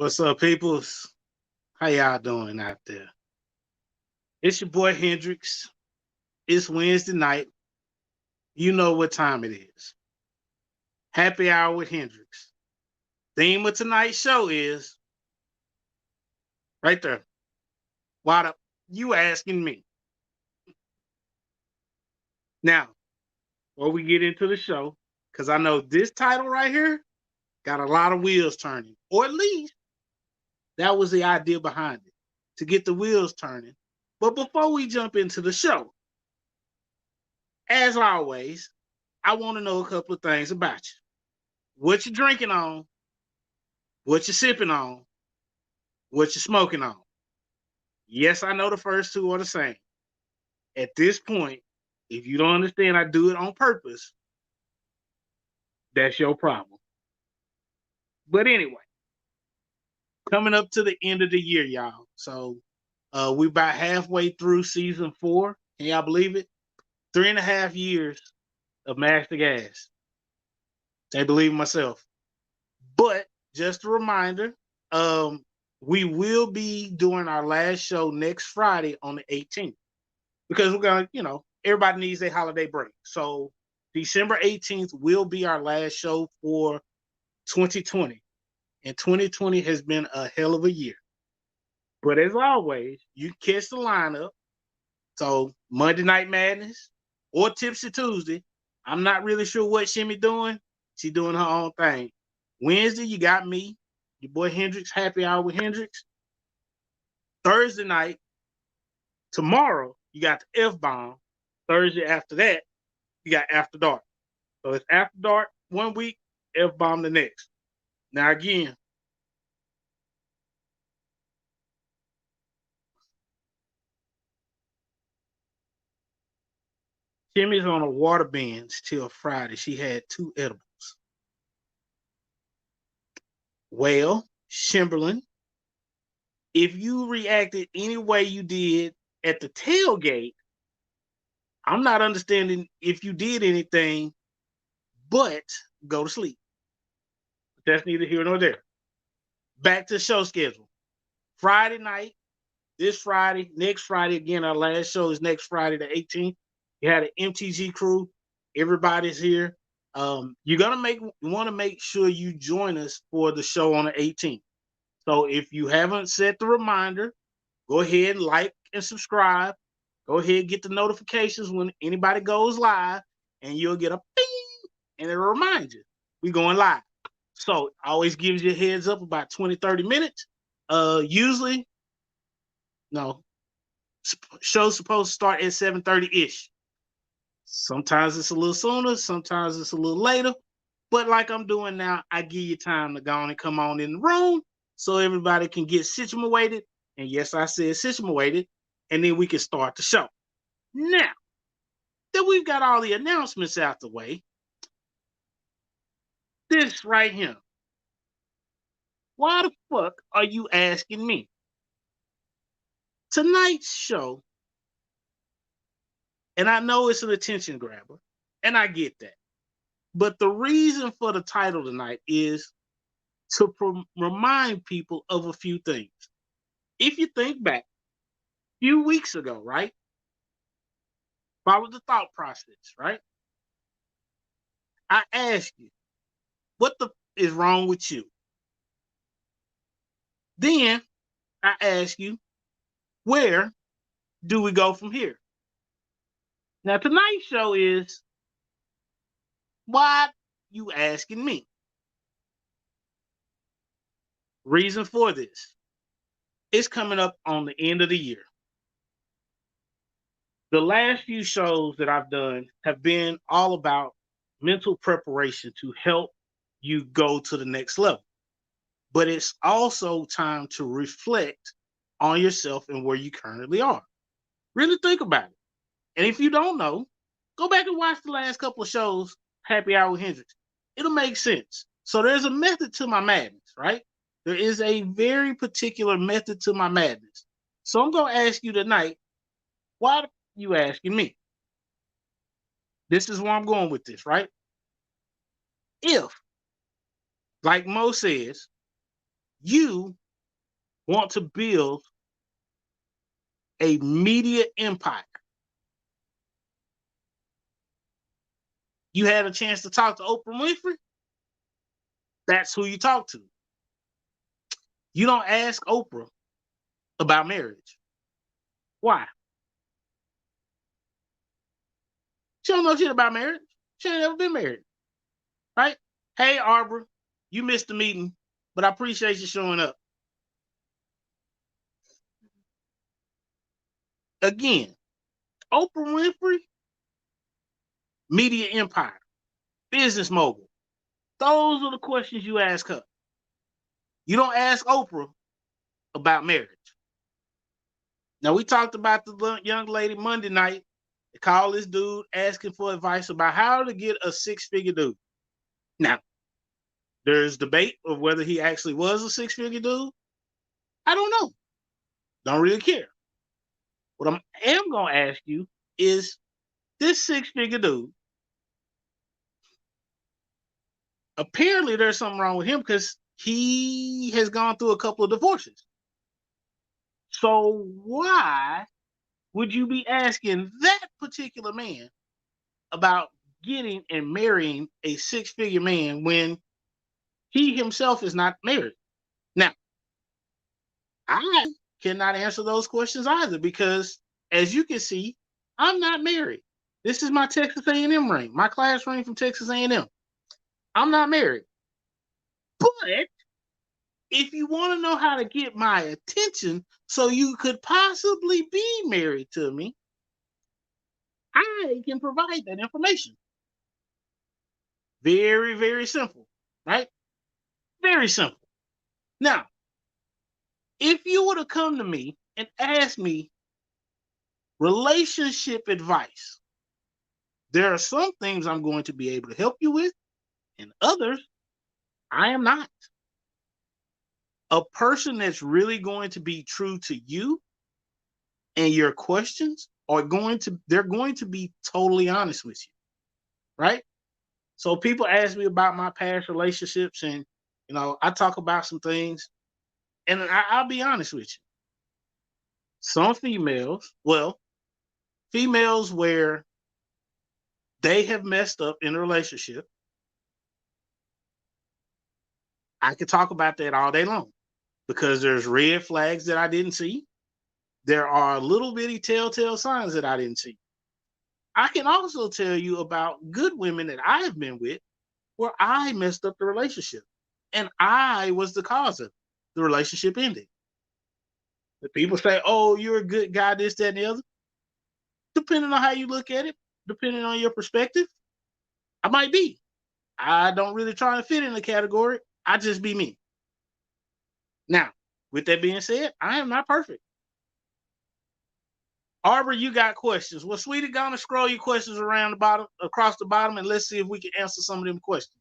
What's up, peoples? How y'all doing out there? It's your boy Hendrix. It's Wednesday night. You know what time it is. Happy hour with Hendrix. Theme of tonight's show is right there. Why the you asking me? Now, before we get into the show, because I know this title right here got a lot of wheels turning, or at least that was the idea behind it, to get the wheels turning. But before we jump into the show, as always, I want to know a couple of things about you. What you drinking on, what you sipping on, what you smoking on. Yes, I know the first two are the same. At this point, if you don't understand I do it on purpose, that's your problem. But anyway, coming up to the end of the year, y'all. So we about halfway through season 4. Can y'all believe it? 3.5 years of Master Gas. Can't believe myself. But just a reminder, um, we will be doing our last show next Friday on the 18th because we're gonna, everybody needs a holiday break. So December 18th will be our last show for 2020. And 2020 has been a hell of a year. But as always, you catch the lineup. So Monday Night Madness or Tipsy Tuesday. I'm not really sure what Shimmy doing. She doing her own thing. Wednesday, you got me, your boy Hendrix, happy hour with Hendrix. Thursday night, tomorrow, you got the F-Bomb. Thursday after that, you got After Dark. So it's After Dark 1 week, F-Bomb the next. Now again, Shimmy's on a water binge till Friday. She had 2 edibles. Well, Shimberlin, if you reacted any way you did at the tailgate, I'm not understanding if you did anything but go to sleep. That's neither here nor there. Back to the show schedule. Friday night, this Friday, next Friday, again, our last show is next Friday, the 18th. You had an MTG crew. Everybody's here. You're gonna want to make sure you join us for the show on the 18th. So if you haven't set the reminder, go ahead and like and subscribe. Go ahead and get the notifications when anybody goes live, and you'll get a ping, and it'll remind you we're going live. So always gives you a heads up about 20, 30 minutes. Usually, no, show's supposed to start at 7:30-ish. Sometimes it's a little sooner, sometimes it's a little later. But like I'm doing now, I give you time to go on and come on in the room so everybody can get situated. And yes, I said situated, and then we can start the show. Now that we've got all the announcements out the way, this right here. Why the fuck are you asking me? Tonight's show, and I know it's an attention grabber, and I get that. But the reason for the title tonight is to remind people of a few things. If you think back, a few weeks ago, right? Follow the thought process, right? I asked you, what the is wrong with you? Then I ask you, where do we go from here? Now, tonight's show is, why you asking me? Reason for this. It's coming up on the end of the year. The last few shows that I've done have been all about mental preparation to help you go to the next level. But it's also time to reflect on yourself and where you currently are. Really think about it. And if you don't know, go back and watch the last couple of shows, Happy Hour with Hendrix. It'll make sense. So there's a method to my madness, right? There is a very particular method to my madness. So I'm going to ask you tonight, why are you asking me? This is where I'm going with this, right? If, like Mo says, you want to build a media empire. You had a chance to talk to Oprah Winfrey, that's who you talk to. You don't ask Oprah about marriage. Why? She don't know shit about marriage. She ain't never been married, right? Hey, Arbor, you missed the meeting, but I appreciate you showing up. Again, Oprah Winfrey, media empire, business mogul. Those are the questions you ask her. You don't ask Oprah about marriage. Now, we talked about the young lady Monday night. They called this dude asking for advice about how to get a six-figure dude. Now, there's debate of whether he actually was a six-figure dude. I don't know. Don't really care. What I am going to ask you is this six-figure dude, apparently there's something wrong with him because he has gone through a couple of divorces. So why would you be asking that particular man about getting and marrying a six-figure man when he himself is not married? Now, I cannot answer those questions either because, as you can see, I'm not married. This is my Texas A&M ring, my class ring from Texas A&M. I'm not married. But if you want to know how to get my attention so you could possibly be married to me, I can provide that information. Very, very simple, right? Very simple. Now, if you were to come to me and ask me relationship advice, there are some things I'm going to be able to help you with, and others I am not. A person that's really going to be true to you and your questions they're going to be totally honest with you, right? So people ask me about my past relationships, and I talk about some things, and I'll be honest with you. Some females where they have messed up in a relationship, I could talk about that all day long because there's red flags that I didn't see. There are little bitty telltale signs that I didn't see. I can also tell you about good women that I have been with where I messed up the relationship and I was the cause of the relationship ending. The people say, oh, you're a good guy, this, that, and the other. Depending on how you look at it, depending on your perspective, I might be. I don't really try to fit in the category. I just be me. Now, with that being said, I am not perfect. Arbor, you got questions. Well, sweetie, gonna scroll your questions around the bottom, across the bottom, and let's see if we can answer some of them questions.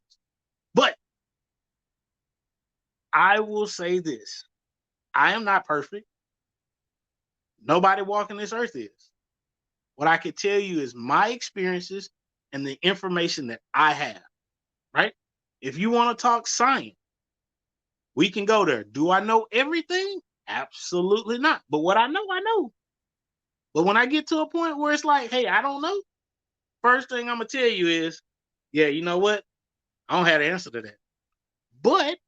But I will say this. I am not perfect. Nobody walking this earth is. What I can tell you is my experiences and the information that I have, right? If you want to talk science, we can go there. Do I know everything? Absolutely not. But what I know, I know. But when I get to a point where it's like, hey, I don't know, first thing I'm going to tell you is, yeah, you know what? I don't have the answer to that. But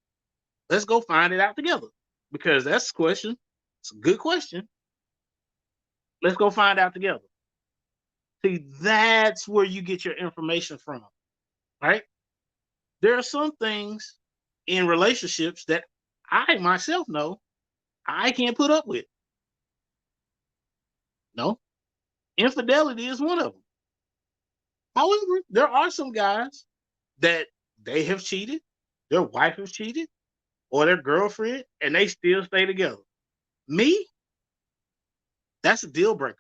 let's go find it out together because that's a question. It's a good question. Let's go find out together. See, that's where you get your information from, right? There are some things in relationships that I myself know I can't put up with. No, infidelity is one of them. However, there are some guys that they have cheated, their wife has cheated, or their girlfriend, and they still stay together. Me, that's a deal breaker.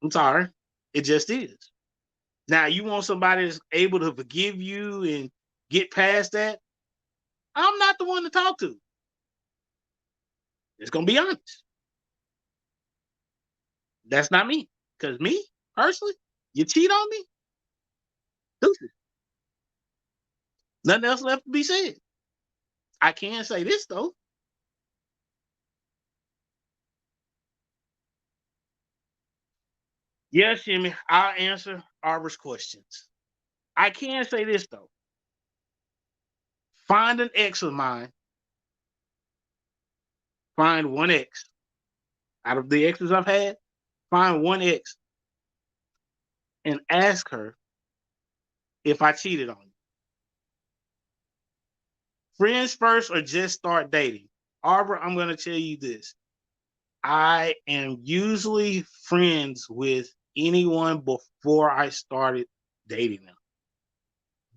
I'm sorry. It just is. Now, you want somebody that's able to forgive you and get past that? I'm not the one to talk to. It's going to be honest. That's not me. Because me, personally, you cheat on me? Deuces. Nothing else left to be said. I can say this though. Yes, Jimmy, I'll answer Arbor's questions. I can say this though. Find an ex of mine, find one ex. Out of the exes I've had, find one ex and ask her if I cheated on you. Friends first or just start dating? Arbor, I'm going to tell you this. I am usually friends with anyone before I started dating them.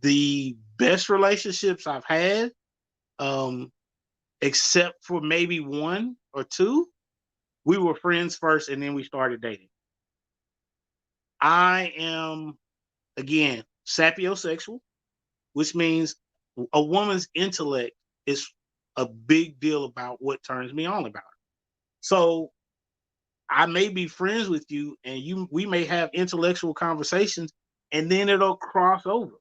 The best relationships I've had, um, except for maybe one or two, we were friends first and then we started dating. I am, again, sapiosexual, which means a woman's intellect is a big deal about what turns me on about her. So I may be friends with you and we may have intellectual conversations and then it'll cross over.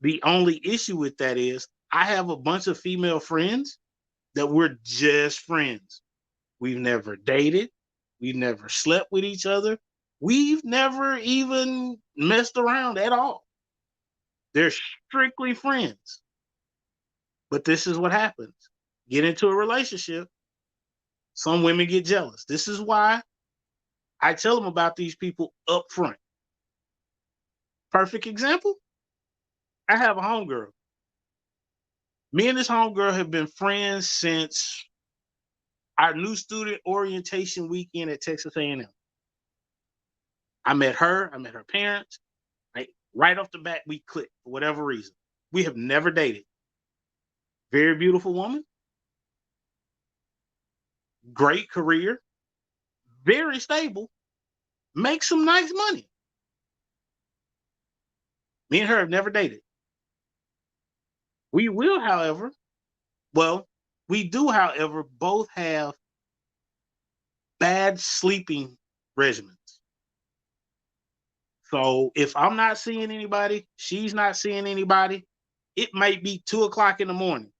The only issue with that is I have a bunch of female friends that we're just friends. We've never dated, we've never slept with each other, we've never even messed around at all. They're strictly friends. But this is what happens. Get into a relationship, some women get jealous. This is why I tell them about these people up front. Perfect example. I have a homegirl. Me and this homegirl have been friends since our new student orientation weekend at Texas A&M. I met her parents. Like, right off the bat, we clicked for whatever reason. We have never dated. Very beautiful woman, great career, very stable, makes some nice money. Me and her have never dated. We will, however, well, we do, however, both have bad sleeping regimens. So if I'm not seeing anybody, she's not seeing anybody, it might be 2 o'clock in the morning.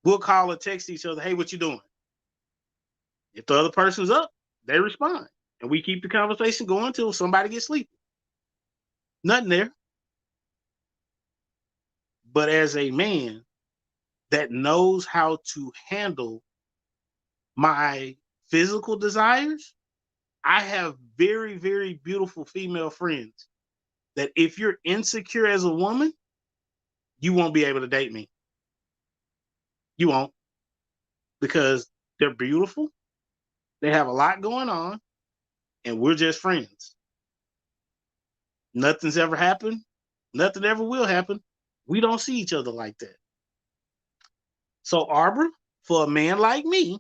We'll call or text each other, hey, what you doing? If the other person's up, they respond. And we keep the conversation going until somebody gets sleepy. Nothing there. But as a man that knows how to handle my physical desires, I have very, very beautiful female friends that if you're insecure as a woman, you won't be able to date me. You won't, because they're beautiful, they have a lot going on, and we're just friends. Nothing's ever happened. Nothing ever will happen. We don't see each other like that. So, Arbor, for a man like me,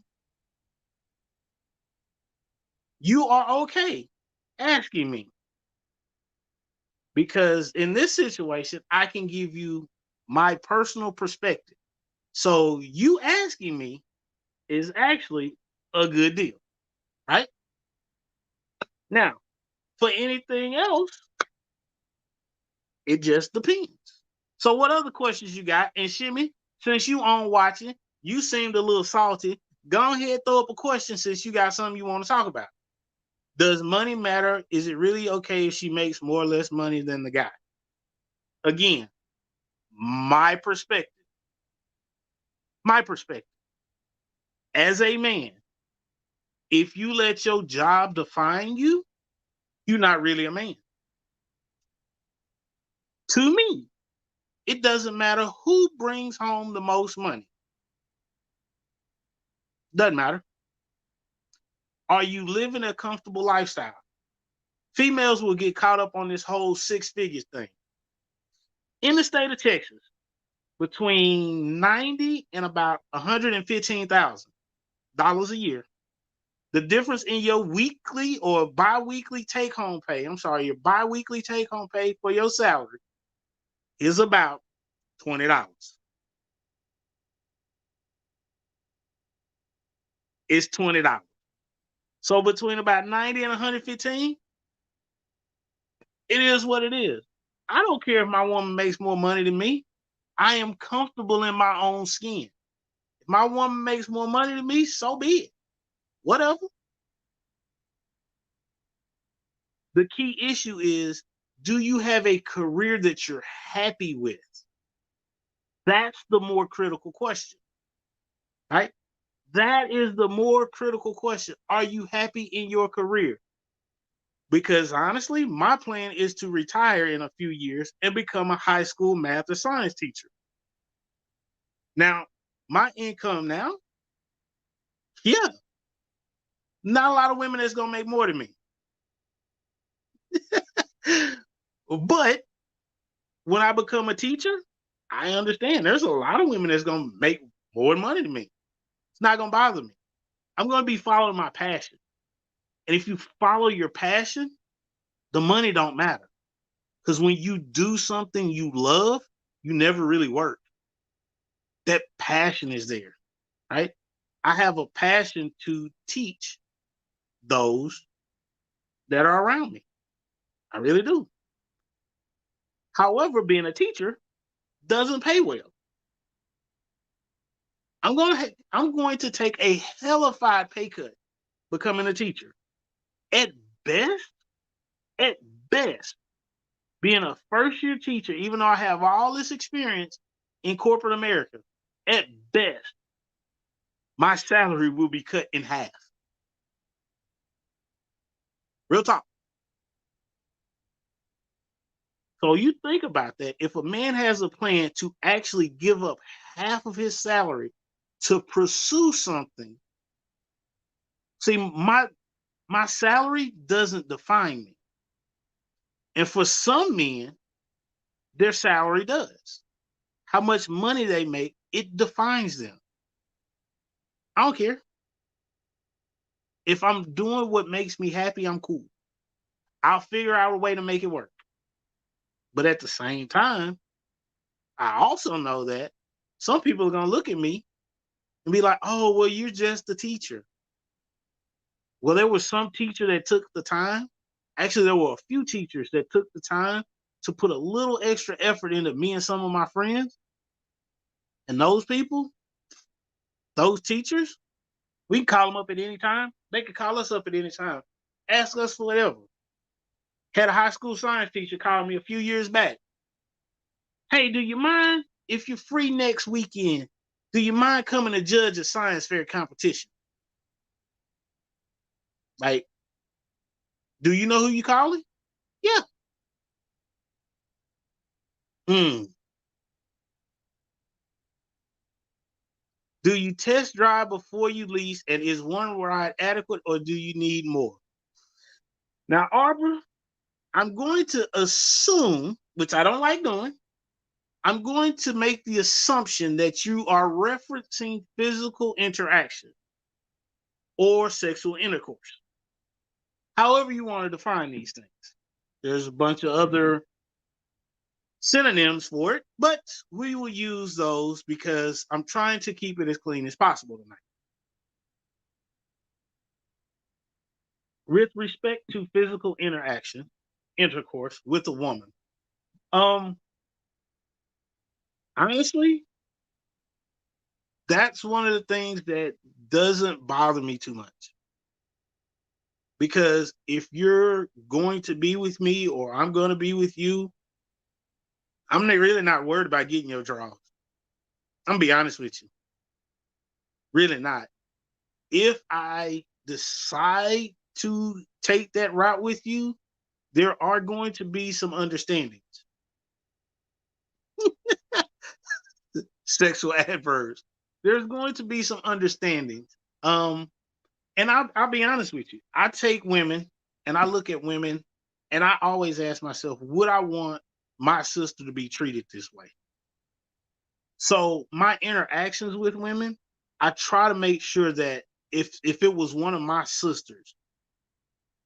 you are okay asking me. Because in this situation, I can give you my personal perspective. So, you asking me is actually a good deal, right? Now, for anything else, it just depends. So, what other questions you got? And Shimmy, since you on watching, you seemed a little salty. Go ahead, throw up a question since you got something you want to talk about. Does money matter? Is it really okay if she makes more or less money than the guy? Again, my perspective. My perspective. As a man, if you let your job define you, you're not really a man. To me, it doesn't matter who brings home the most money. Doesn't matter. Are you living a comfortable lifestyle? Females will get caught up on this whole six figures thing. In the state of Texas, between 90 and about $115,000 a year, the difference in your weekly or bi-weekly take-home pay, your bi-weekly take-home pay for your salary is about $20. It's $20. So between about 90 and 115, it is what it is. I don't care if my woman makes more money than me. I am comfortable in my own skin. If my woman makes more money than me, so be it. Whatever. The key issue is, do you have a career that you're happy with? That's the more critical question, right? That is the more critical question. Are you happy in your career? Because honestly, my plan is to retire in a few years and become a high school math or science teacher. Now, my income now, yeah, not a lot of women that's gonna make more than me. But when I become a teacher, I understand there's a lot of women that's gonna make more money than me. It's not gonna bother me. I'm gonna be following my passion. And if you follow your passion, the money don't matter. Because when you do something you love, you never really work. That passion is there, right? I have a passion to teach those that are around me. I really do. However, being a teacher doesn't pay well. I'm going to take a hellified pay cut becoming a teacher. At best, at best, being a first year teacher, even though I have all this experience in corporate America, at best, my salary will be cut in half. Real talk. So you think about that. If a man has a plan to actually give up half of his salary to pursue something, see, my salary doesn't define me. And for some men, their salary does. How much money they make, it defines them. I don't care. If I'm doing what makes me happy, I'm cool. I'll figure out a way to make it work. But at the same time, I also know that some people are going to look at me and be like, oh, well, you're just a teacher. Well, there was some teacher that took the time. Actually, there were a few teachers that took the time to put a little extra effort into me and some of my friends. And those people, those teachers, we can call them up at any time. They can call us up at any time. Ask us for whatever. Had a high school science teacher call me a few years back. Hey, do you mind if you're free next weekend? Do you mind coming to judge a science fair competition? Like, do you know who you calling? Yeah. Hmm. Do you test drive before you lease, and is one ride adequate, or do you need more? Now, Arbor, I'm going to assume, which I don't like doing, I'm going to make the assumption that you are referencing physical interaction or sexual intercourse. However you want to define these things. There's a bunch of other synonyms for it, but we will use those because I'm trying to keep it as clean as possible tonight. With respect to physical interaction, intercourse with a woman, honestly, that's one of the things that doesn't bother me too much. Because if you're going to be with me or I'm going to be with you, I'm really not worried about getting your draws. I'm gonna be honest with you. Really not. If I decide to take that route with you, there are going to be some understandings. Sexual adverbs. There's going to be some understandings. And I'll be honest with you. I take women and I look at women and I always ask myself, would I want my sister to be treated this way? So my interactions with women, I try to make sure that if it was one of my sisters,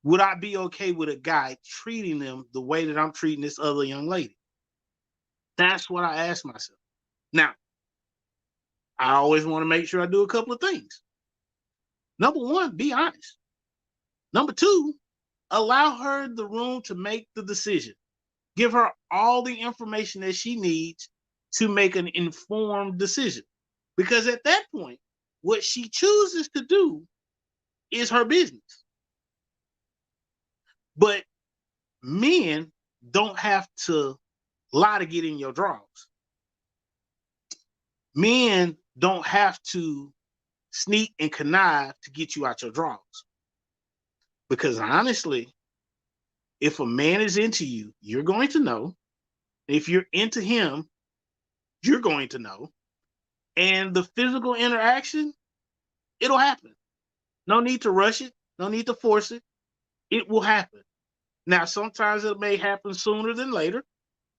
would I be okay with a guy treating them the way that I'm treating this other young lady? That's what I ask myself. Now, I always want to make sure I do a couple of things. Number one, be honest. Number two, allow her the room to make the decision. Give her all the information that she needs to make an informed decision. Because at that point, what she chooses to do is her business. But men don't have to lie to get in your drawers. Men don't have to sneak and connive to get you out your drawers. Because honestly, if a man is into you, you're going to know. If you're into him, you're going to know. And the physical interaction, it'll happen. No need to rush it. No need to force it. It will happen. Now, sometimes it may happen sooner than later.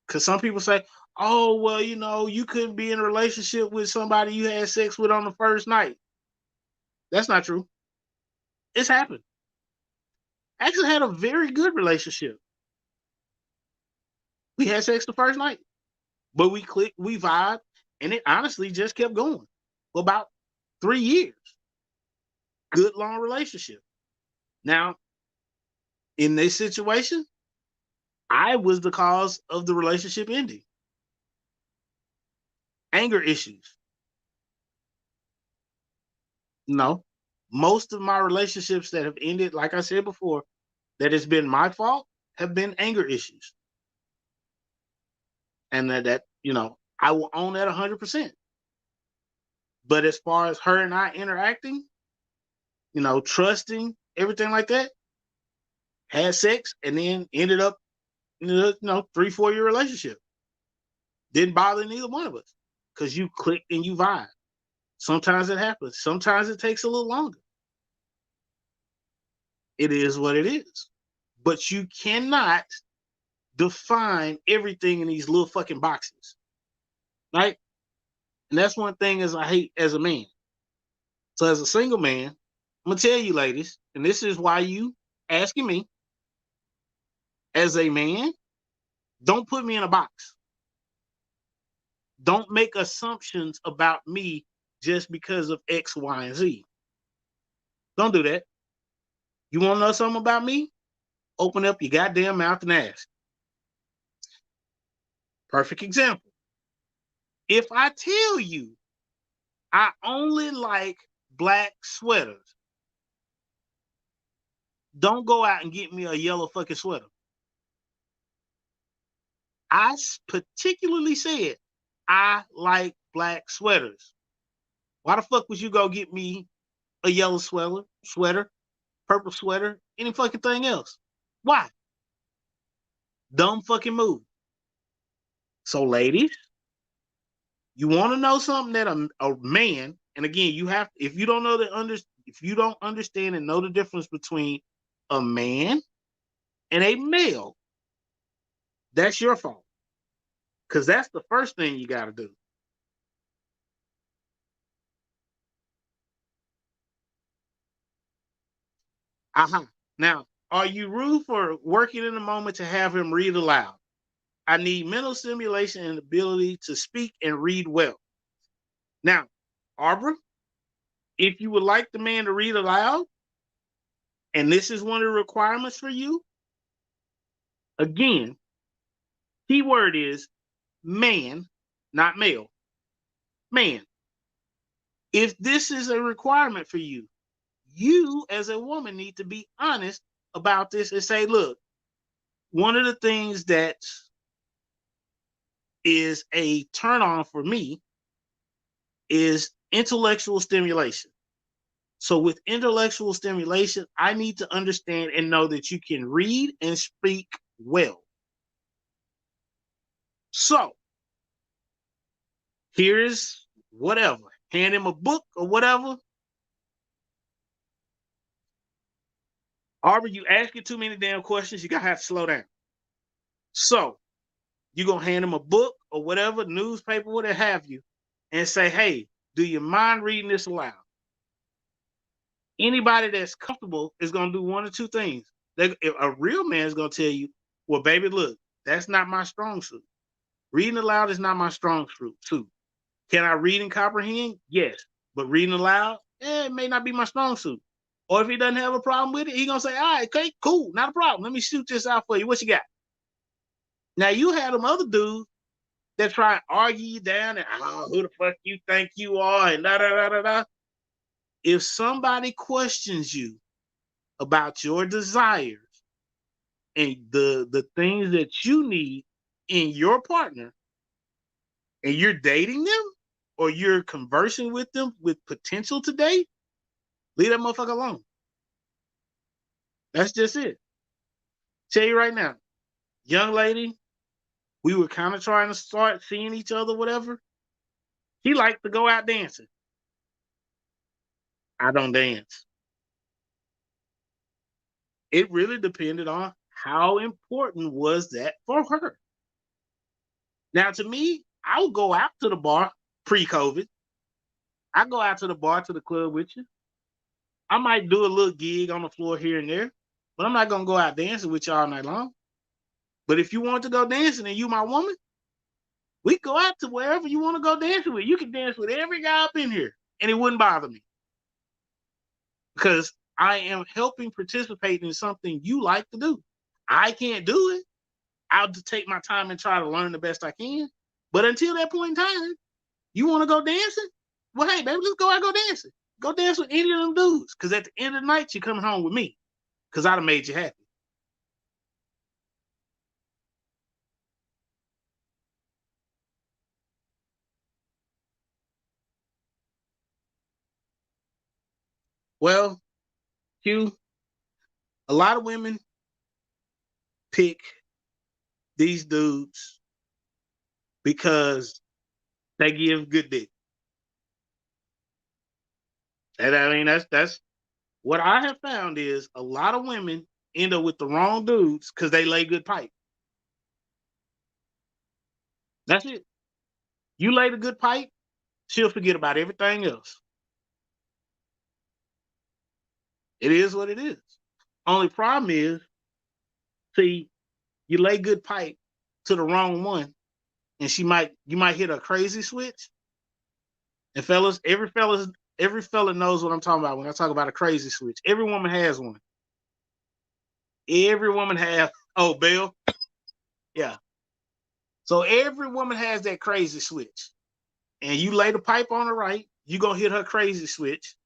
Because some people say, oh, well, you couldn't be in a relationship with somebody you had sex with on the first night. That's not true. It's happened. I actually had a very good relationship. We had sex the first night, but we clicked, we vibed, and it honestly just kept going for about 3 years. Good long relationship. Now, in this situation, I was the cause of the relationship ending. Anger issues. No. Most of my relationships that have ended, like I said before, that has been my fault, have been anger issues. And that I will own that 100%. But as far as her and I interacting, trusting, everything like that, had sex, and then ended up in a 3-4 year relationship. Didn't bother neither one of us because you click and you vibe. Sometimes it happens. Sometimes it takes a little longer. It is what it is. But you cannot define everything in these little fucking boxes. Right? And that's one thing is I hate as a man. So as a single man, I'm going to tell you ladies, and this is why you asking me, as a man, don't put me in a box. Don't make assumptions about me just because of X, Y, and Z. Don't do that. You want to know something about me? Open up your goddamn mouth and ask. Perfect example. If I tell you I only like black sweaters, don't go out and get me a yellow fucking sweater. I particularly said I like black sweaters. Why the fuck would you go get me a yellow sweater, purple sweater, any fucking thing else? Why? Dumb fucking move. So, ladies, you want to know something that a man, and again, you have, if you don't understand and know the difference between a man and a male, that's your fault. Because that's the first thing you got to do. Now, are you rude for working in the moment to have him read aloud? I need mental stimulation and ability to speak and read well. Now, Arbor, if you would like the man to read aloud, and this is one of the requirements for you, again, keyword is man, not male. Man. If this is a requirement for you, you as a woman need to be honest about this and say, look, one of the things that is a turn on for me is intellectual stimulation. So with intellectual stimulation, I need to understand and know that you can read and speak well. So here's whatever. Hand him a book or whatever. Arbor, you asking too many damn questions. You gotta have to slow down. So you're gonna hand him a book or whatever, newspaper, whatever have you, and say, hey, do you mind reading this aloud? Anybody that's comfortable is gonna do one or two things. If a real man is gonna tell you, well, baby, look, that's not my strong suit. Reading aloud is not my strong suit. Can I read and comprehend? Yes. But reading aloud, it may not be my strong suit. Or if he doesn't have a problem with it, he's gonna say, all right, okay, cool, not a problem. Let me shoot this out for you. What you got? Now you had them other dudes that try and argue you down and who the fuck you think you are and da da da da da. If somebody questions you about your desires and the things that you need in your partner, and you're dating them or you're conversing with them with potential to date, leave that motherfucker alone. That's just it. Tell you right now, young lady, we were kind of trying to start seeing each other, whatever. She liked to go out dancing. I don't dance. It really depended on how important was that for her. Now, to me, I would go out to the bar pre-COVID. I go out to the bar, to the club with you. I might do a little gig on the floor here and there, but I'm not gonna go out dancing with you all night long. But if you want to go dancing and you my woman, we go out to wherever you want to go dancing with. You can dance with every guy up in here, and it wouldn't bother me because I am helping participate in something you like to do. I can't do it. I'll just take my time and try to learn the best I can. But until that point in time, you want to go dancing? Well, hey, baby, let's go out and go dancing. Go dance with any of them dudes. Because at the end of the night, you're coming home with me. Because I'd have made you happy. Well, Q, a lot of women pick these dudes because they give good dick. And I mean, that's what I have found is a lot of women end up with the wrong dudes because they lay good pipe. That's it. You lay the good pipe, she'll forget about everything else. It is what it is. Only problem is, see, you lay good pipe to the wrong one, and you might hit a crazy switch. And fellas, every fella knows what I'm talking about when I talk about a crazy switch. Every woman has one. Every woman has. Oh, Bill. Yeah. So every woman has that crazy switch, and you lay the pipe on the right, you gonna hit her crazy switch,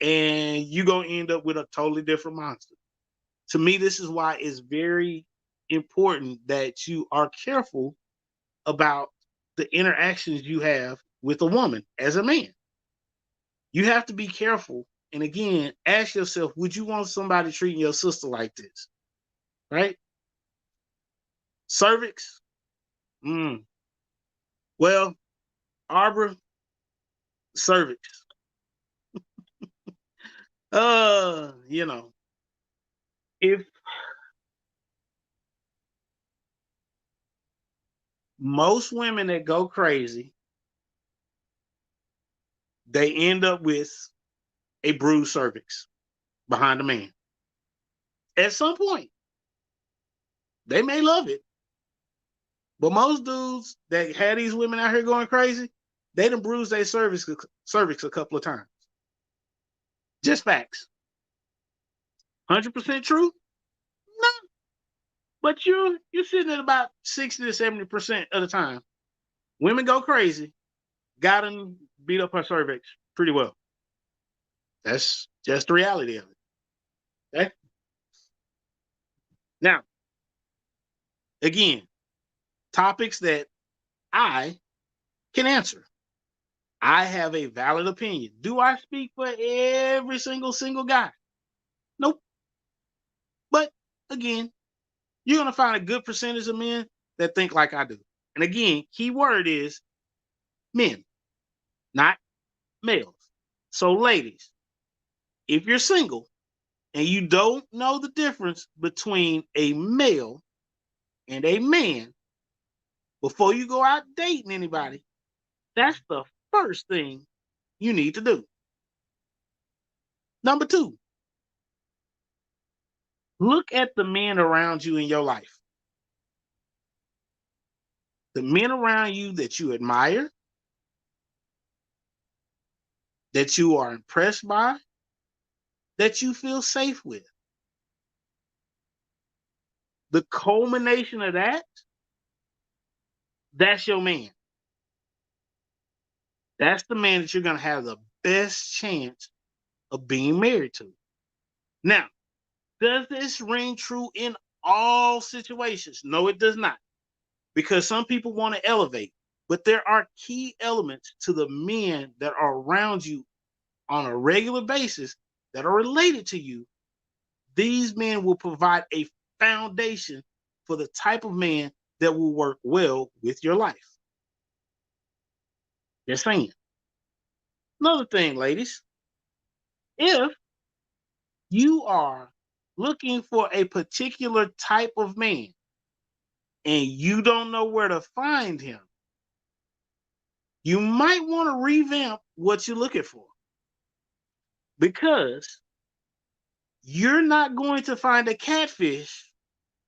and you gonna end up with a totally different monster. To me, this is why it's very important that you are careful about the interactions you have with a woman as a man. You have to be careful. And again, ask yourself, would you want somebody treating your sister like this? Right? Cervix? Mm. Well, Arbor, cervix. You know, if most women that go crazy, they end up with a bruised cervix behind a man. At some point, they may love it, but most dudes that had these women out here going crazy, they done bruised their cervix a couple of times. Just facts. 100% true? No. But you're sitting at about 60 to 70% of the time. Women go crazy, got them beat up her cervix pretty well. That's just the reality of it. Okay? Now, again, topics that I can answer. I have a valid opinion. Do I speak for every single guy? Nope. But again, you're gonna find a good percentage of men that think like I do. And again, key word is men, not males. So, ladies, if you're single and you don't know the difference between a male and a man, before you go out dating anybody, that's the first thing you need to do. Number two, look at the men around you in your life. The men around you that you admire, that you are impressed by, that you feel safe with. The culmination of that That's your man. That's the man that you're going to have the best chance of being married to. Now, does this ring true in all situations? No, it does not. Because some people want to elevate, but there are key elements to the men that are around you on a regular basis that are related to you. These men will provide a foundation for the type of man that will work well with your life. Just saying. Another thing, ladies, if you are looking for a particular type of man and you don't know where to find him, you might want to revamp what you're looking for, because you're not going to find a catfish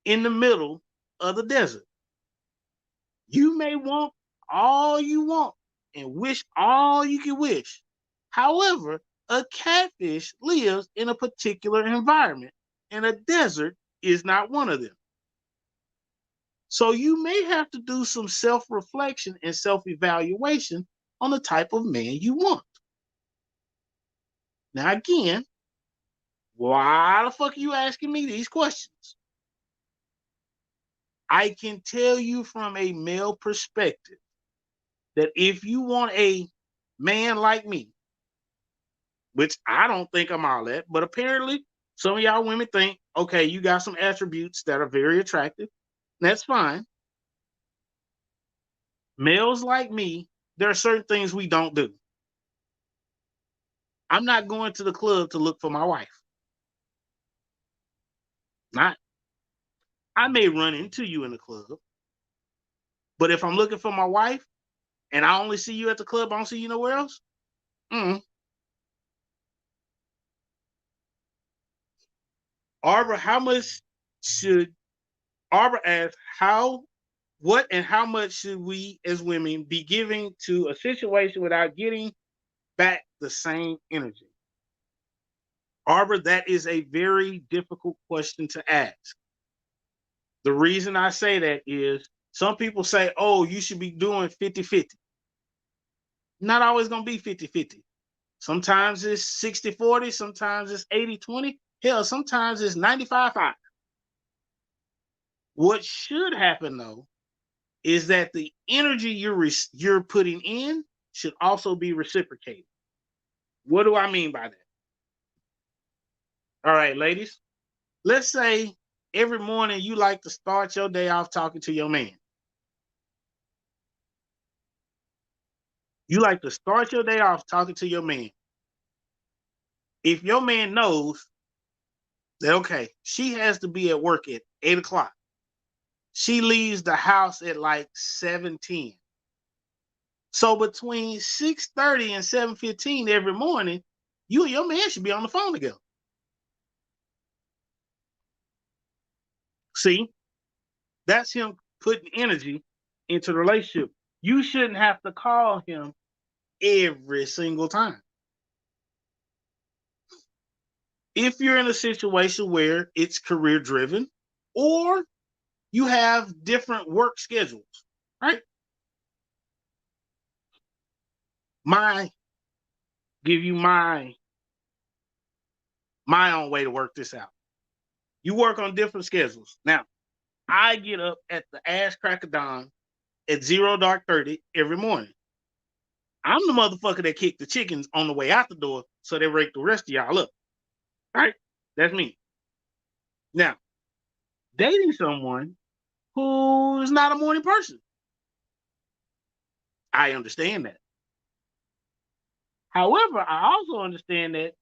in the middle of the desert. You may want all you want and wish all you can wish. However, a catfish lives in a particular environment, and a desert is not one of them. So you may have to do some self-reflection and self-evaluation on the type of man you want. Now, again, why the fuck are you asking me these questions? I can tell you from a male perspective that if you want a man like me, which I don't think I'm all that, but apparently some of y'all women think, okay, you got some attributes that are very attractive. That's fine. Males like me, there are certain things we don't do. I'm not going to the club to look for my wife. Not. I may run into you in the club, but if I'm looking for my wife and I only see you at the club, I don't see you nowhere else. Arbor, how much should Arbor ask what and how much should we as women be giving to a situation without getting back the same energy? Arbor, that is a very difficult question to ask. The reason I say that is some people say, oh, you should be doing 50-50. Not always going to be 50-50. Sometimes it's 60-40, sometimes it's 80-20. Hell, sometimes it's 95-5. What should happen, though, is that the energy you're putting in should also be reciprocated. What do I mean by that? All right, ladies, let's say every morning you like to start your day off talking to your man. You like to start your day off talking to your man. If your man knows that, okay, she has to be at work at 8 o'clock, she leaves the house at like 7:10. So between 6:30 and 7:15 every morning, you and your man should be on the phone together. See, that's him putting energy into the relationship. You shouldn't have to call him every single time. If you're in a situation where it's career driven or you have different work schedules, right? Give you my own way to work this out. You work on different schedules. Now, I get up at the ass crack of dawn at 0:30 every morning. I'm the motherfucker that kicked the chickens on the way out the door so they wake the rest of y'all up. Right? That's me. Now, dating someone who is not a morning person, I understand that. However, I also understand that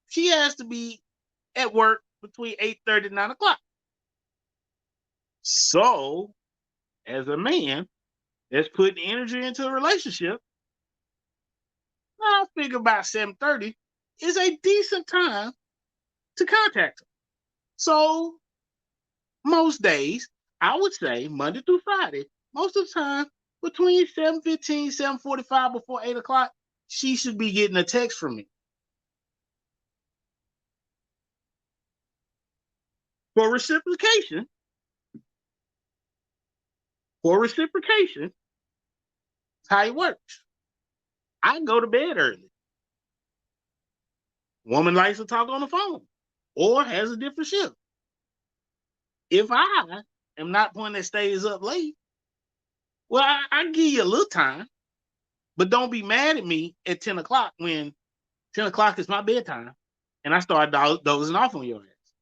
she has to be at work between 8:30 and 9 o'clock. So, as a man that's putting energy into a relationship, I figure about 7:30 is a decent time to contact her. So, most days, I would say Monday through Friday, most of the time, between 7:15, 7:45 before 8 o'clock, she should be getting a text from me. For reciprocation, That's how it works. I go to bed early. Woman likes to talk on the phone or has a different shift. If I am not one that stays up late, well, I give you a little time, but don't be mad at me at 10 o'clock when 10 o'clock is my bedtime and I start dozing off on your ass.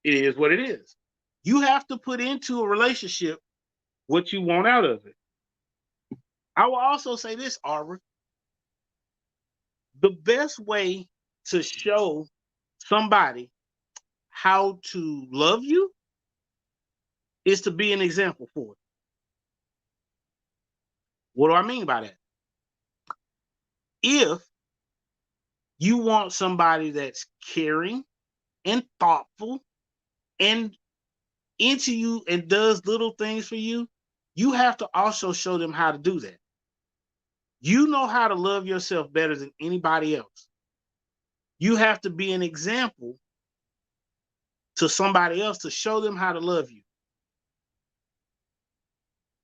It is what it is. You have to put into a relationship what you want out of it. I will also say this, Arbor. The best way to show somebody how to love you is to be an example for it. What do I mean by that? If you want somebody that's caring and thoughtful and into you and does little things for you, you have to also show them how to do that. You know how to love yourself better than anybody else. You have to be an example to somebody else to show them how to love you.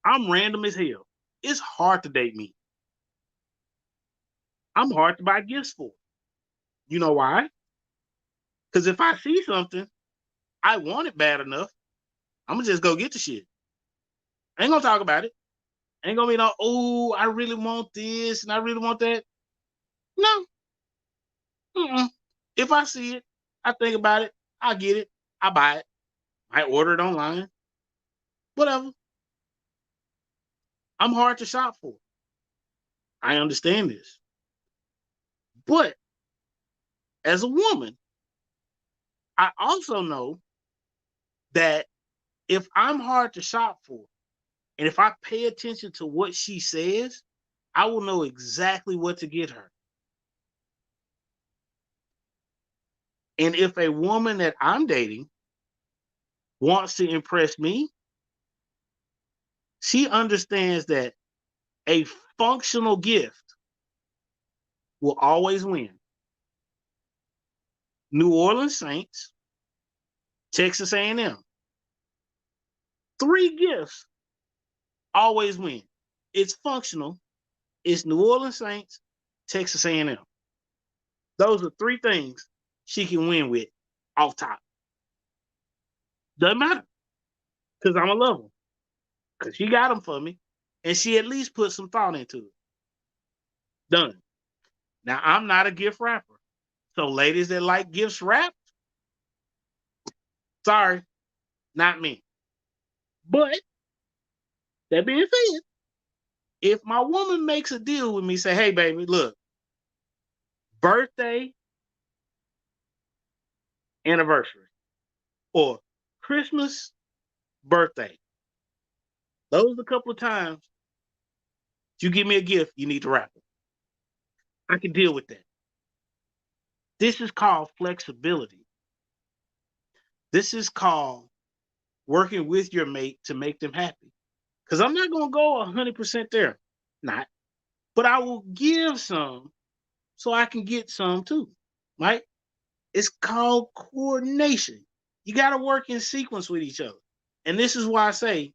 I'm random as hell. It's hard to date me. I'm hard to buy gifts for. You know why? Because if I see something, I want it bad enough, I'm going to just go get the shit. I ain't going to talk about it. Ain't going to be no, oh, I really want this and I really want that. No. Mm-mm. If I see it, I think about it, I get it, I buy it. I order it online. Whatever. I'm hard to shop for. I understand this. But as a woman, I also know that if I'm hard to shop for, and if I pay attention to what she says, I will know exactly what to get her. And if a woman that I'm dating wants to impress me, she understands that a functional gift will always win. New Orleans Saints, Texas A&M. 3 gifts always win. It's functional. It's New Orleans Saints, Texas A&M. Those are 3 things she can win with off top. Doesn't matter because I'm a lover. Because she got them for me, and she at least put some thought into it. Done. Now, I'm not a gift wrapper. So ladies that like gifts wrapped, sorry, not me. But that being said, if my woman makes a deal with me, say, hey, baby, look, birthday, anniversary, or Christmas, birthday. Those are a couple of times you give me a gift, you need to wrap it. I can deal with that. This is called flexibility. This is called working with your mate to make them happy. Because I'm not going to go 100% there. Not. But I will give some so I can get some too. Right? It's called coordination. You got to work in sequence with each other. And this is why I say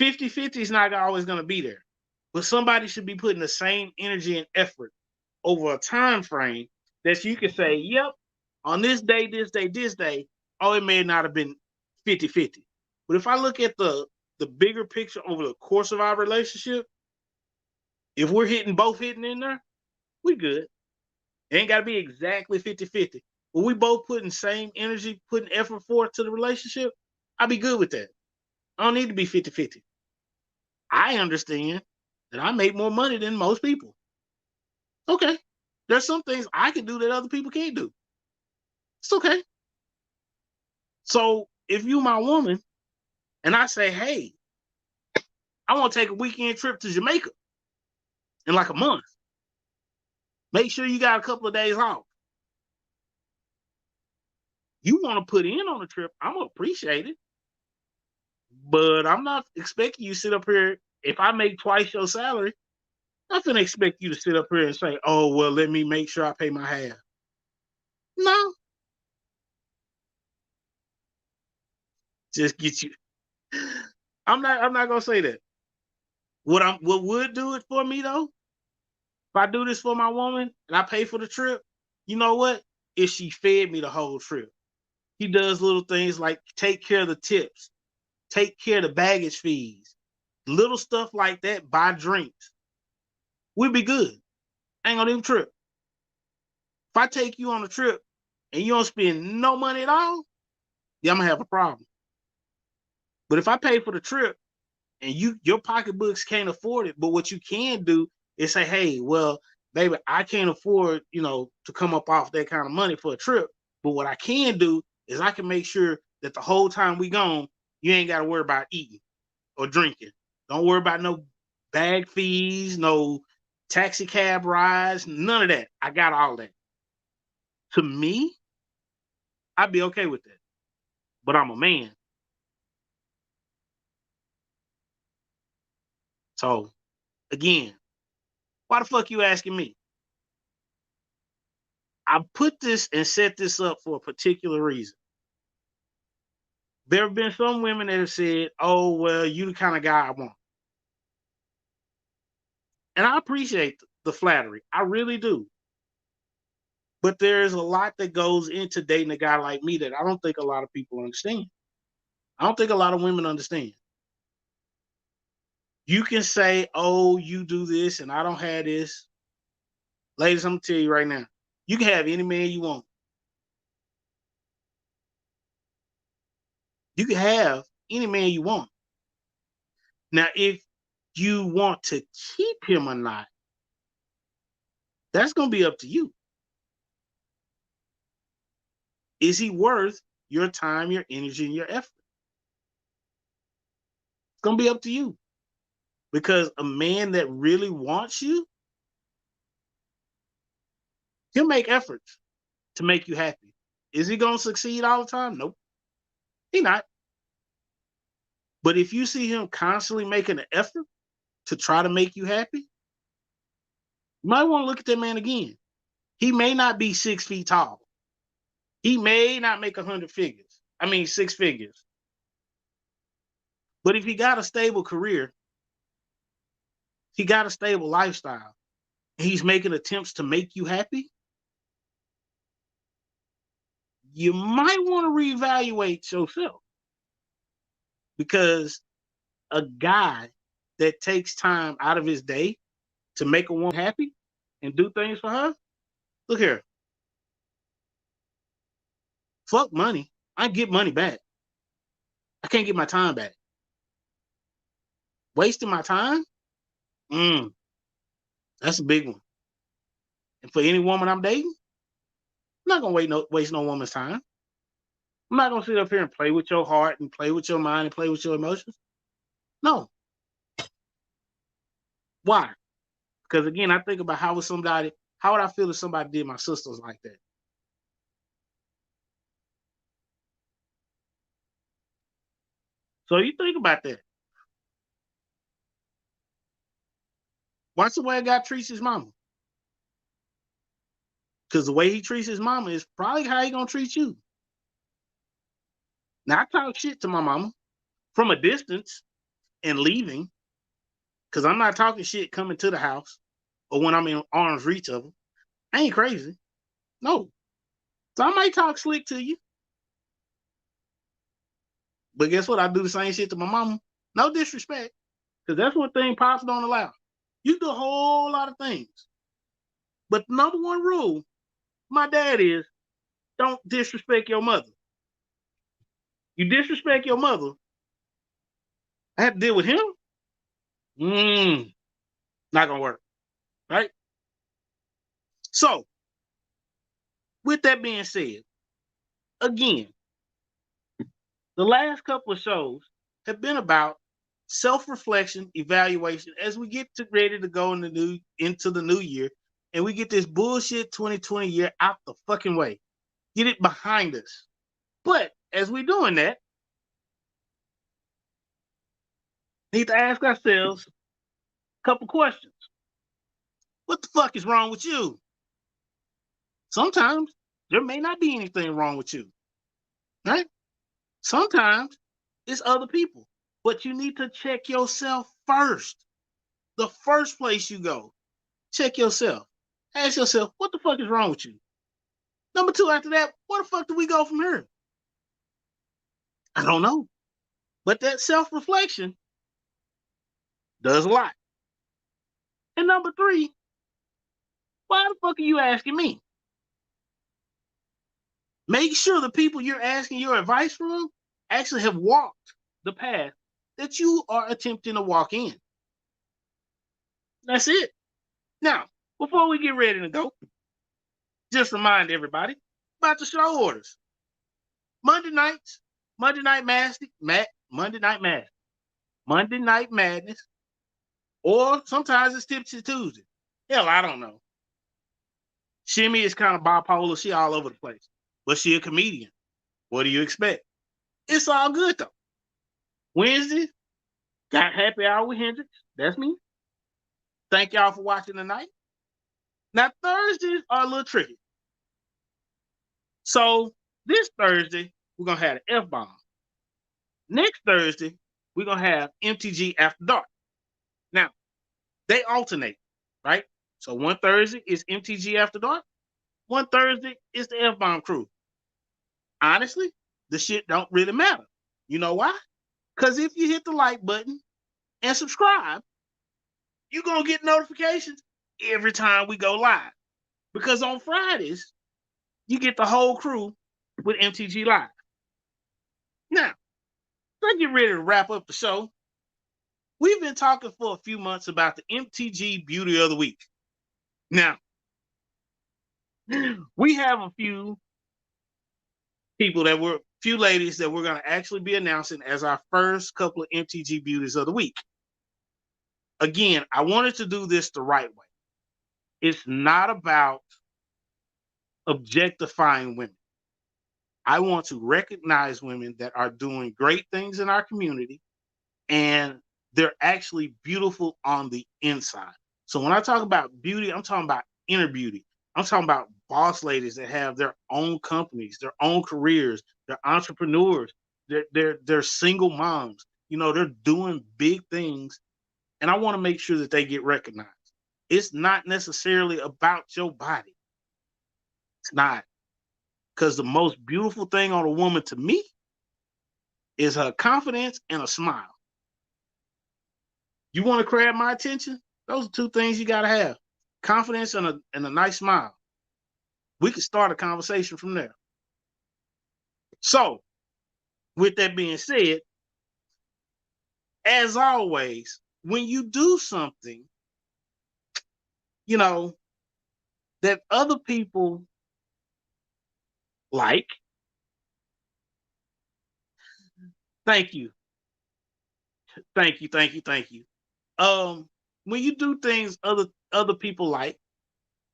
50-50 is not always going to be there. But somebody should be putting the same energy and effort over a time frame that you can say, yep, on this day, this day, this day, oh, it may not have been 50-50. But if I look at the bigger picture over the course of our relationship, if we're both hitting in there, we good. It ain't got to be exactly 50-50. When we both putting same energy, putting effort forth to the relationship, I'll be good with that. I don't need to be 50-50. I understand that I make more money than most people. Okay. There's some things I can do that other people can't do. It's okay. So if you my woman and I say, hey, I want to take a weekend trip to Jamaica in like a month. Make sure you got a couple of days off. You want to put in on the trip, I'm going to appreciate it. But I'm not expecting you to sit up here. If I make twice your salary, I'm not going to expect you to sit up here and say, oh, well, let me make sure I pay my half. No. Just get you. I'm not going to say that. What would do it for me though? If I do this for my woman and I pay for the trip, you know what? If she fed me the whole trip. He does little things like take care of the tips, take care of the baggage fees, little stuff like that, buy drinks. We'll be good. I ain't gonna even trip. If I take you on a trip and you don't spend no money at all, yeah, I'm gonna have a problem. But if I pay for the trip and your pocketbooks can't afford it, but what you can do is say, hey, well, baby, I can't afford, to come up off that kind of money for a trip. But what I can do is I can make sure that the whole time we gone, you ain't got to worry about eating or drinking. Don't worry about no bag fees, no taxi cab rides, none of that. I got all that. To me, I'd be okay with that. But I'm a man. So again, why the fuck you asking me? I put this and set this up for a particular reason. There have been some women that have said, oh, well, you the kind of guy I want. And I appreciate the flattery. I really do. But there's a lot that goes into dating a guy like me that I don't think a lot of people understand. I don't think a lot of women understand. You can say, oh, you do this and I don't have this. Ladies, I'm going to tell you right now, you can have any man you want. You can have any man you want. Now, if you want to keep him or not, that's going to be up to you. Is he worth your time, your energy, and your effort? It's going to be up to you. Because a man that really wants you, he'll make efforts to make you happy. Is he going to succeed all the time? Nope. He not. But if you see him constantly making an effort to try to make you happy, you might want to look at that man again. He may not be 6 feet tall. He may not make 6 figures. But if he got a stable career, he got a stable lifestyle, and he's making attempts to make you happy, you might want to reevaluate yourself. Because a guy that takes time out of his day to make a woman happy and do things for her, look here. Fuck money. I get money back. I can't get my time back. Wasting my time? That's a big one. And for any woman I'm dating, I'm not gonna waste no woman's time. I'm not gonna sit up here and play with your heart and play with your mind and play with your emotions. No. Why? Because again, I think about how would I feel if somebody did my sisters like that? So you think about that. Watch the way a guy treats his mama. Because the way he treats his mama is probably how he gonna treat you. Now I talk shit to my mama from a distance and leaving, because I'm not talking shit coming to the house or when I'm in arm's reach of them. I ain't crazy. No. So I might talk slick to you. But guess what? I do the same shit to my mama. No disrespect. Because that's one thing Pops don't allow. You do a whole lot of things. But the number one rule, my dad is, don't disrespect your mother. You disrespect your mother, I have to deal with him? Not gonna work. Right? So, with that being said, again, the last couple of shows have been about self-reflection, evaluation as we get ready to go into the new year, and we get this bullshit 2020 year out the fucking way. Get it behind us. But as we're doing that, need to ask ourselves a couple questions. What the fuck is wrong with you? Sometimes there may not be anything wrong with you, right? Sometimes it's other people, but you need to check yourself first. the first place you go, check yourself. Ask yourself, what the fuck is wrong with you? Number two, after that, where the fuck do we go from here? I don't know. But that self-reflection does a lot. And number three, why the fuck are you asking me? Make sure the people you're asking your advice from actually have walked the path that you are attempting to walk in. That's it. Now, before we get ready to go, just remind everybody about the show orders. Monday nights, Monday Night Madness, or sometimes it's Tipsy Tuesday. Hell, I don't know. Shimmy is kind of bipolar. She all over the place, but she a comedian. What do you expect? It's all good though. Wednesday, got happy hour with Hendrix. That's me. Thank y'all for watching tonight. Now Thursdays are a little tricky. So this Thursday, we're gonna have the F-bomb. Next Thursday, we're gonna have MTG After Dark. Now, they alternate, right? So one Thursday is MTG After Dark. One Thursday is the F-bomb crew. Honestly, the shit don't really matter. You know why? Because if you hit the like button and subscribe, you're gonna get notifications every time we go live. Because on Fridays, you get the whole crew with MTG Live. Now, let's get ready to wrap up the show. We've been talking for a few months about the MTG Beauty of the Week. Now, we have a few ladies that we're going to actually be announcing as our first couple of MTG Beauties of the Week. Again, I wanted to do this the right way. It's not about objectifying women. I want to recognize women that are doing great things in our community and they're actually beautiful on the inside. So when I talk about beauty, I'm talking about inner beauty. I'm talking about boss ladies that have their own companies, their own careers, they're entrepreneurs, they're single moms. You know, they're doing big things. And I want to make sure that they get recognized. It's not necessarily about your body. It's not. Because the most beautiful thing on a woman to me is her confidence and a smile. You want to grab my attention? Those are two things you got to have. Confidence and a nice smile. We can start a conversation from there. So, with that being said, as always, when you do something, you know, that other people like, thank you. Thank you. When you do things other people like,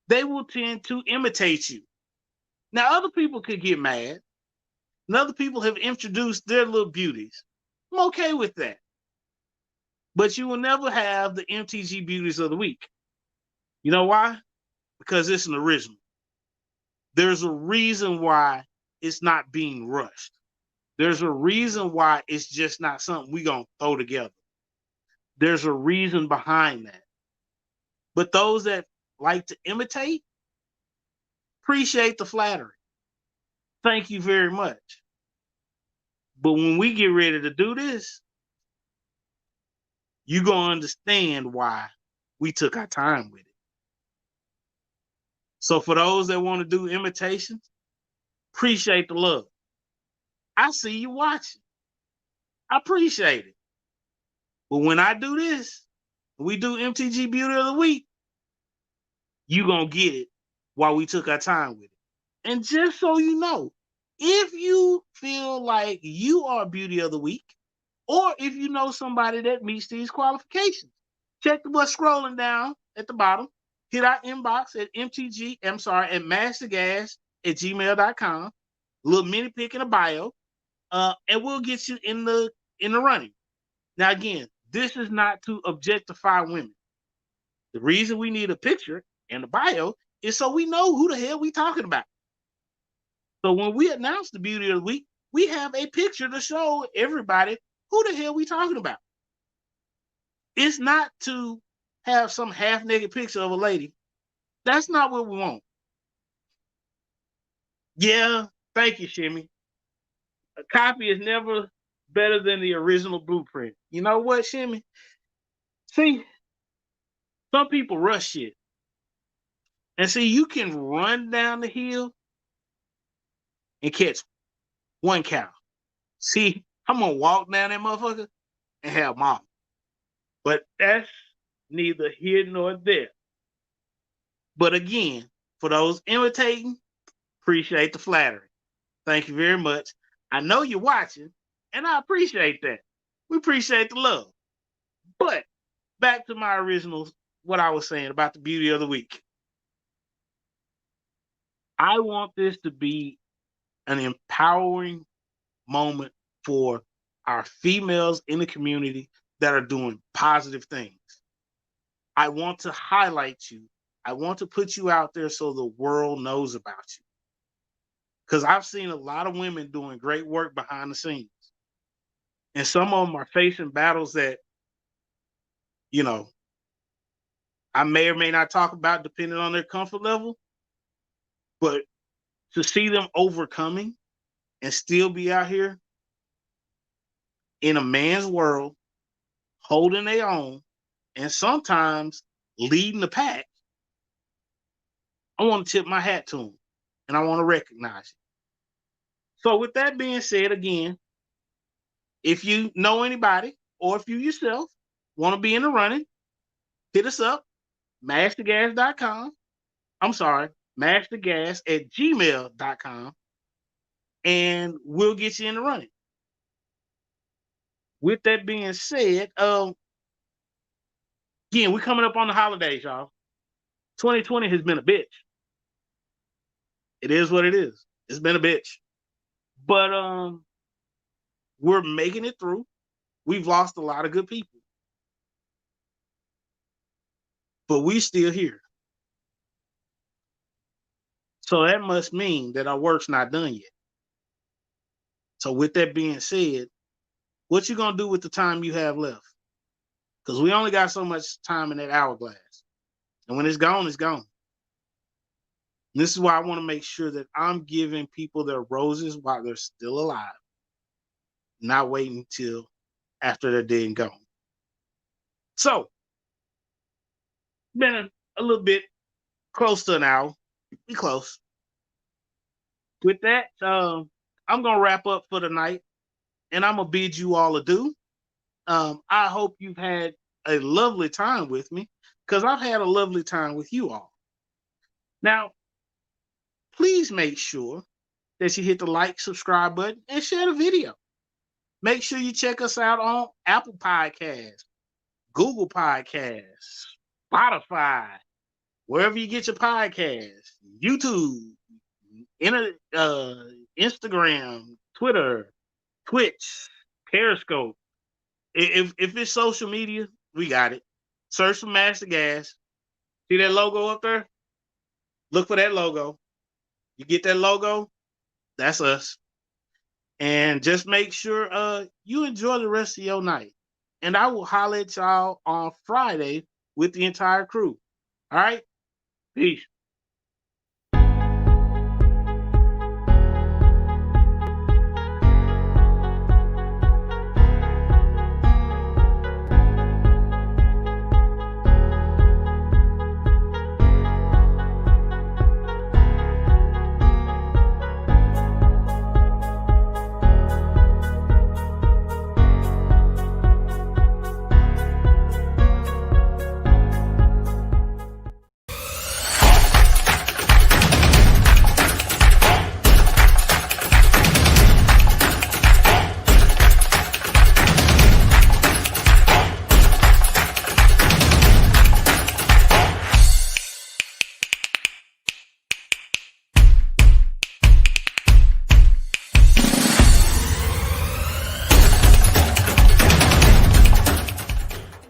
they will tend to imitate you. Now, other people could get mad, and other people have introduced their little beauties. I'm okay with that. But you will never have the MTG Beauties of the Week. You know why? Because it's an original. There's a reason why it's not being rushed. There's a reason why it's just not something we're going to throw together. There's a reason behind that. But those that like to imitate, appreciate the flattery. Thank you very much. But when we get ready to do this, you're going to understand why we took our time with it. So for those that want to do imitations, appreciate the love. I see you watching. I appreciate it. But when I do this, we do MTG Beauty of the Week, you're going to get it while we took our time with it. And just so you know, if you feel like you are Beauty of the Week, or if you know somebody that meets these qualifications, check what's scrolling down at the bottom. Hit our inbox at mastergas@gmail.com. Little mini pic in a bio, and we'll get you in the running. Now, again, this is not to objectify women. The reason we need a picture and a bio is so we know who the hell we talking about. So when we announce the Beauty of the Week, we have a picture to show everybody who the hell we talking about. It's not to have some half-naked picture of a lady. That's not what we want. Yeah, thank you, Shimmy. A copy is never better than the original blueprint. You know what, Shimmy? See, some people rush shit. And see, you can run down the hill and catch one cow. See, I'm gonna walk down that motherfucker and have mom. But that's neither here nor there. But again, for those imitating, appreciate the flattery. Thank you very much. I know you're watching, and I appreciate that. We appreciate the love. But back to my original, what I was saying about the beauty of the week. I want this to be an empowering moment for our females in the community that are doing positive things. I want to highlight you. I want to put you out there so the world knows about you. Because I've seen a lot of women doing great work behind the scenes. And some of them are facing battles that, you know, I may or may not talk about depending on their comfort level. But to see them overcoming and still be out here in a man's world, holding their own, and sometimes leading the pack, I want to tip my hat to them, and I want to recognize it. So with that being said, again, if you know anybody or if you yourself want to be in the running, hit us up, mashthegas.com. I'm sorry, mashthegas@gmail.com, and we'll get you in the running. With that being said, again, we're coming up on the holidays, y'all. 2020 has been a bitch. It is what it is. It's been a bitch. But we're making it through. We've lost a lot of good people. But we're still here. So that must mean that our work's not done yet. So with that being said, what you gonna do with the time you have left? Because we only got so much time in that hourglass. And when it's gone, it's gone. And this is why I want to make sure that I'm giving people their roses while they're still alive, not waiting till after they're dead and gone. So, been a little bit close to an hour. Be close. With that, I'm gonna wrap up for the night, and I'm gonna bid you all adieu. I hope you've had a lovely time with me, because I've had a lovely time with you all. Now, please make sure that you hit the like, subscribe button, and share the video. Make sure you check us out on Apple Podcasts, Google Podcasts, Spotify, wherever you get your podcasts, YouTube, Instagram, Twitter, Twitch, Periscope. If it's social media, we got it. Search for Master Gas. See that logo up there? Look for that logo. You get that logo, that's us. And just make sure you enjoy the rest of your night. And I will holler at y'all on Friday with the entire crew. All right? Peace.